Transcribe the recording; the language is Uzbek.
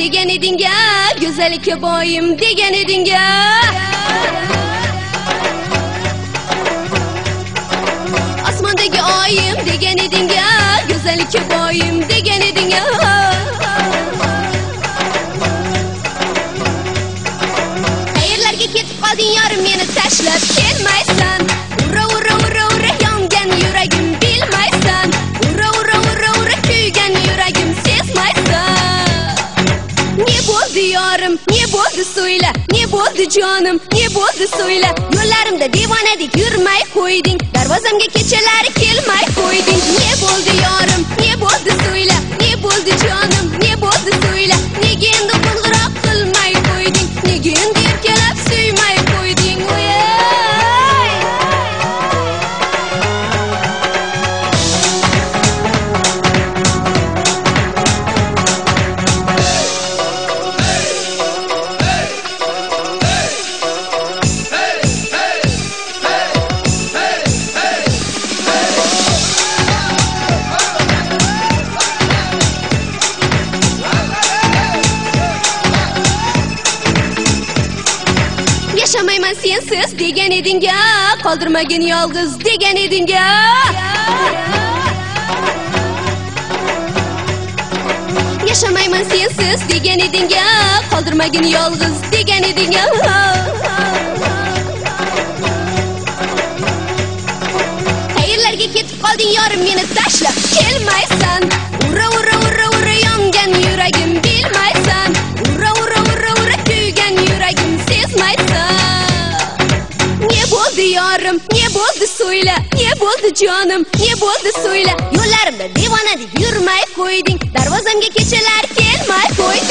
degan eding-a, go'zallikka boyim degan eding-a. Osmondagi oyim degan eding-a, go'zallikka boyim degan eding-a. Qayerlarga ketib qolding yorim, meni tashlab kelmaysan. Ura ura ura ura yongan yuragim bilmaysan. Ura ura ura ura kuygan yuragim sezmaysan. Ne bo'ldi yorim, ne bo'ldi so'yla, ne bo'ldi jonim, ne bo'ldi so'yla. Yo'llarimda devonadek yurmay qo'yding, darvozamga kechalari kelmay qo'yding. Ne bo'ldi yorim, ne bo'ldi so'yla, ne bo'ldi jonim, ne bo'ldi so'yla. Nega endi qo'ng'iroq qilmay qo'yding, nega endi erkalab suymay qo'yding? Yaşamayman sensiz degan eding-a, qoldirmagin yolg'iz degan eding-a. Yaşamayman sensiz degan eding-a, qoldirmagin yolg'iz degan eding-a. Qayerlarga ketib qolding yorim, meni tashlab kelmaysan. Ura ura ura ura yongan yuragim bilmaysan. Ura ura ura ura kuygan yuragim sezmaysan. Ne bo'ldi yorim, ne bo'ldi so'yla, ne bo'ldi jonim, ne bo'ldi so'yla. Yo'llarimda devonadek yurmay qo'yding, darvozamga kechalar kelmay qo'yding.